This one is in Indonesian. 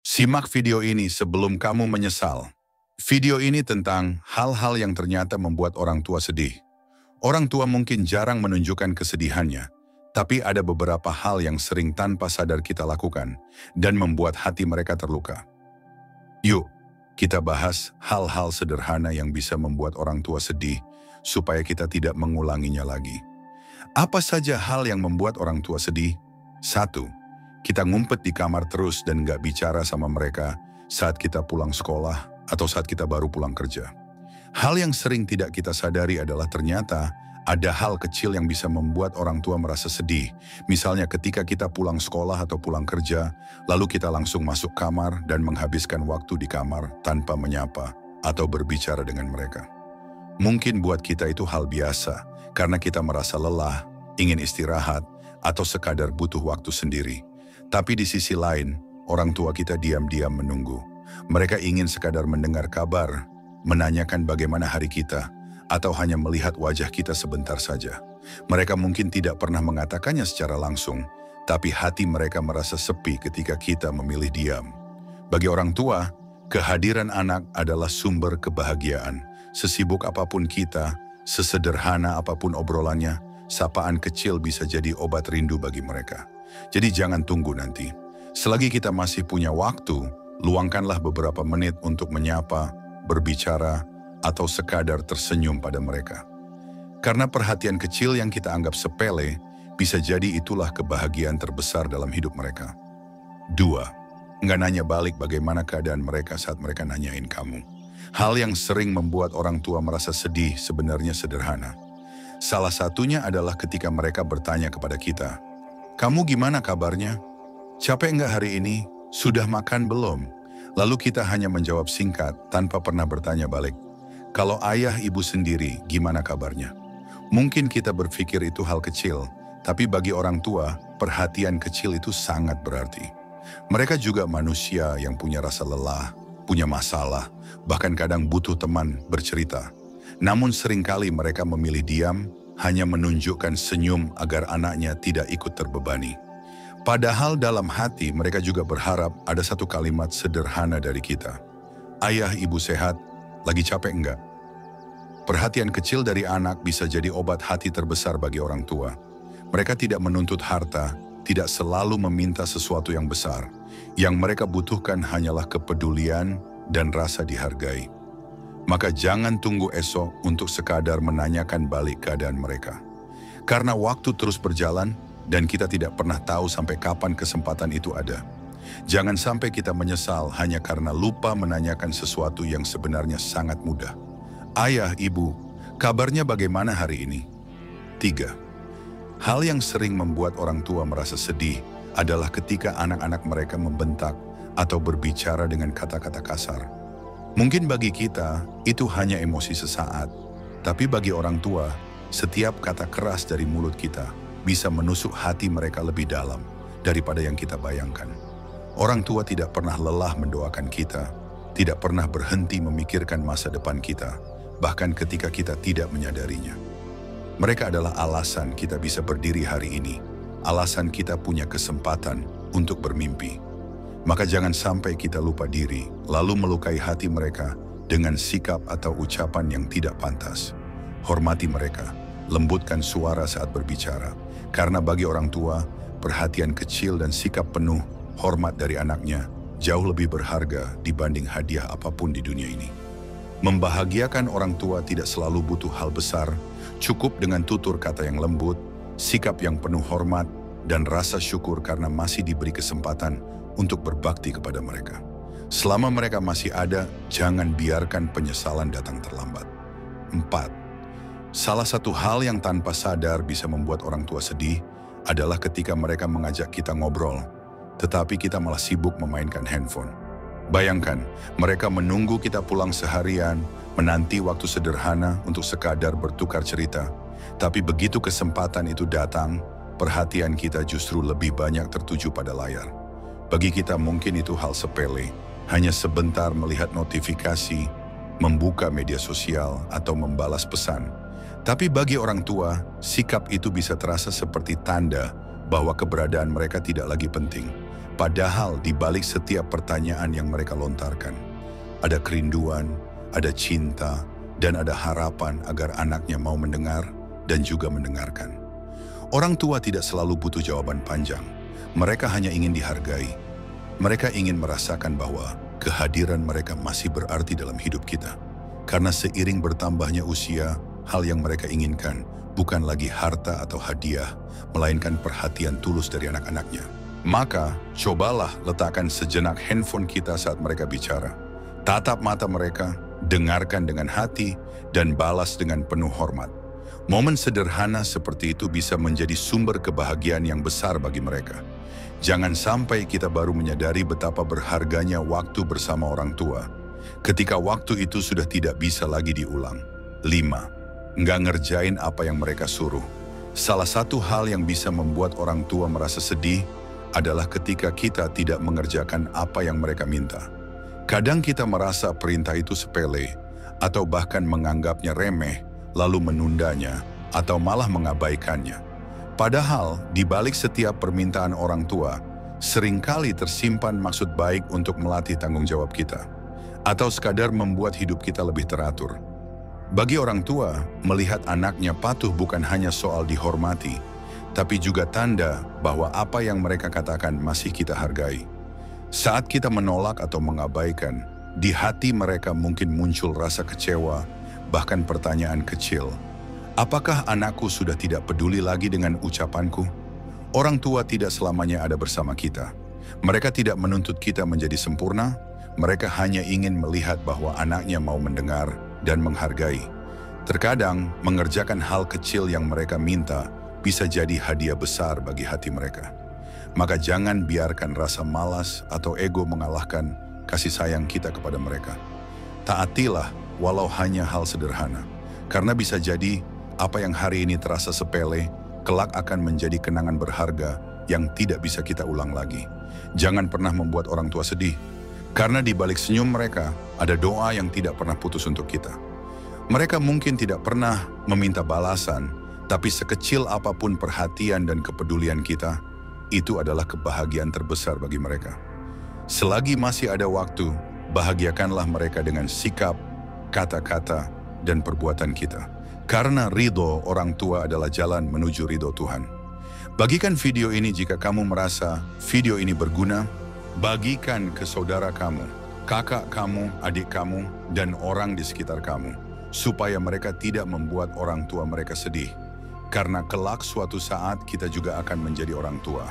Simak video ini sebelum kamu menyesal. Video ini tentang hal-hal yang ternyata membuat orang tua sedih. Orang tua mungkin jarang menunjukkan kesedihannya, tapi ada beberapa hal yang sering tanpa sadar kita lakukan dan membuat hati mereka terluka. Yuk, kita bahas hal-hal sederhana yang bisa membuat orang tua sedih supaya kita tidak mengulanginya lagi. Apa saja hal yang membuat orang tua sedih? 1. Kita ngumpet di kamar terus dan nggak bicara sama mereka saat kita pulang sekolah atau saat kita baru pulang kerja. Hal yang sering tidak kita sadari adalah ternyata ada hal kecil yang bisa membuat orang tua merasa sedih. Misalnya ketika kita pulang sekolah atau pulang kerja, lalu kita langsung masuk kamar dan menghabiskan waktu di kamar tanpa menyapa atau berbicara dengan mereka. Mungkin buat kita itu hal biasa karena kita merasa lelah, ingin istirahat, atau sekadar butuh waktu sendiri. Tapi di sisi lain, orang tua kita diam-diam menunggu. Mereka ingin sekadar mendengar kabar, menanyakan bagaimana hari kita, atau hanya melihat wajah kita sebentar saja. Mereka mungkin tidak pernah mengatakannya secara langsung, tapi hati mereka merasa sepi ketika kita memilih diam. Bagi orang tua, kehadiran anak adalah sumber kebahagiaan. Sesibuk apapun kita, sesederhana apapun obrolannya, sapaan kecil bisa jadi obat rindu bagi mereka. Jadi jangan tunggu nanti. Selagi kita masih punya waktu, luangkanlah beberapa menit untuk menyapa, berbicara, atau sekadar tersenyum pada mereka. Karena perhatian kecil yang kita anggap sepele, bisa jadi itulah kebahagiaan terbesar dalam hidup mereka. 2. Nggak nanya balik bagaimana keadaan mereka saat mereka nanyain kamu. Hal yang sering membuat orang tua merasa sedih sebenarnya sederhana. Salah satunya adalah ketika mereka bertanya kepada kita, "Kamu gimana kabarnya? Capek nggak hari ini? Sudah makan belum?" Lalu kita hanya menjawab singkat tanpa pernah bertanya balik, "Kalau ayah ibu sendiri, gimana kabarnya?" Mungkin kita berpikir itu hal kecil, tapi bagi orang tua, perhatian kecil itu sangat berarti. Mereka juga manusia yang punya rasa lelah, punya masalah, bahkan kadang butuh teman bercerita. Namun seringkali mereka memilih diam, hanya menunjukkan senyum agar anaknya tidak ikut terbebani. Padahal dalam hati mereka juga berharap ada satu kalimat sederhana dari kita. "Ayah ibu sehat, lagi capek enggak?" Perhatian kecil dari anak bisa jadi obat hati terbesar bagi orang tua. Mereka tidak menuntut harta, tidak selalu meminta sesuatu yang besar. Yang mereka butuhkan hanyalah kepedulian dan rasa dihargai. Maka jangan tunggu esok untuk sekadar menanyakan balik keadaan mereka. Karena waktu terus berjalan dan kita tidak pernah tahu sampai kapan kesempatan itu ada. Jangan sampai kita menyesal hanya karena lupa menanyakan sesuatu yang sebenarnya sangat mudah. "Ayah, ibu, kabarnya bagaimana hari ini?" 3. Hal yang sering membuat orang tua merasa sedih adalah ketika anak-anak mereka membentak atau berbicara dengan kata-kata kasar. Mungkin bagi kita, itu hanya emosi sesaat. Tapi bagi orang tua, setiap kata keras dari mulut kita bisa menusuk hati mereka lebih dalam daripada yang kita bayangkan. Orang tua tidak pernah lelah mendoakan kita, tidak pernah berhenti memikirkan masa depan kita, bahkan ketika kita tidak menyadarinya. Mereka adalah alasan kita bisa berdiri hari ini, alasan kita punya kesempatan untuk bermimpi. Maka jangan sampai kita lupa diri, lalu melukai hati mereka dengan sikap atau ucapan yang tidak pantas. Hormati mereka, lembutkan suara saat berbicara. Karena bagi orang tua, perhatian kecil dan sikap penuh hormat dari anaknya jauh lebih berharga dibanding hadiah apapun di dunia ini. Membahagiakan orang tua tidak selalu butuh hal besar, cukup dengan tutur kata yang lembut, sikap yang penuh hormat, dan rasa syukur karena masih diberi kesempatan untuk berbakti kepada mereka. Selama mereka masih ada, jangan biarkan penyesalan datang terlambat. 4. Salah satu hal yang tanpa sadar bisa membuat orang tua sedih adalah ketika mereka mengajak kita ngobrol, tetapi kita malah sibuk memainkan handphone. Bayangkan, mereka menunggu kita pulang seharian, menanti waktu sederhana untuk sekadar bertukar cerita, tapi begitu kesempatan itu datang, perhatian kita justru lebih banyak tertuju pada layar. Bagi kita mungkin itu hal sepele, hanya sebentar melihat notifikasi, membuka media sosial, atau membalas pesan. Tapi bagi orang tua, sikap itu bisa terasa seperti tanda bahwa keberadaan mereka tidak lagi penting. Padahal di balik setiap pertanyaan yang mereka lontarkan, ada kerinduan, ada cinta, dan ada harapan agar anaknya mau mendengar dan juga mendengarkan. Orang tua tidak selalu butuh jawaban panjang. Mereka hanya ingin dihargai. Mereka ingin merasakan bahwa kehadiran mereka masih berarti dalam hidup kita. Karena seiring bertambahnya usia, hal yang mereka inginkan bukan lagi harta atau hadiah, melainkan perhatian tulus dari anak-anaknya. Maka, cobalah letakkan sejenak handphone kita saat mereka bicara. Tatap mata mereka, dengarkan dengan hati, dan balas dengan penuh hormat. Momen sederhana seperti itu bisa menjadi sumber kebahagiaan yang besar bagi mereka. Jangan sampai kita baru menyadari betapa berharganya waktu bersama orang tua, ketika waktu itu sudah tidak bisa lagi diulang. 5. Nggak ngerjain apa yang mereka suruh. Salah satu hal yang bisa membuat orang tua merasa sedih adalah ketika kita tidak mengerjakan apa yang mereka minta. Kadang kita merasa perintah itu sepele, atau bahkan menganggapnya remeh, lalu menundanya, atau malah mengabaikannya. Padahal, di balik setiap permintaan orang tua, seringkali tersimpan maksud baik untuk melatih tanggung jawab kita, atau sekadar membuat hidup kita lebih teratur. Bagi orang tua, melihat anaknya patuh bukan hanya soal dihormati, tapi juga tanda bahwa apa yang mereka katakan masih kita hargai. Saat kita menolak atau mengabaikan, di hati mereka mungkin muncul rasa kecewa, bahkan pertanyaan kecil. Apakah anakku sudah tidak peduli lagi dengan ucapanku? Orang tua tidak selamanya ada bersama kita. Mereka tidak menuntut kita menjadi sempurna, mereka hanya ingin melihat bahwa anaknya mau mendengar dan menghargai. Terkadang, mengerjakan hal kecil yang mereka minta bisa jadi hadiah besar bagi hati mereka. Maka jangan biarkan rasa malas atau ego mengalahkan kasih sayang kita kepada mereka. Taatilah walau hanya hal sederhana, karena bisa jadi apa yang hari ini terasa sepele, kelak akan menjadi kenangan berharga yang tidak bisa kita ulang lagi. Jangan pernah membuat orang tua sedih, karena di balik senyum mereka ada doa yang tidak pernah putus untuk kita. Mereka mungkin tidak pernah meminta balasan, tapi sekecil apapun perhatian dan kepedulian kita, itu adalah kebahagiaan terbesar bagi mereka. Selagi masih ada waktu, bahagiakanlah mereka dengan sikap, kata-kata, dan perbuatan kita. Karena ridho orang tua adalah jalan menuju ridho Tuhan. Bagikan video ini jika kamu merasa video ini berguna. Bagikan ke saudara kamu, kakak kamu, adik kamu, dan orang di sekitar kamu, supaya mereka tidak membuat orang tua mereka sedih. Karena kelak suatu saat kita juga akan menjadi orang tua.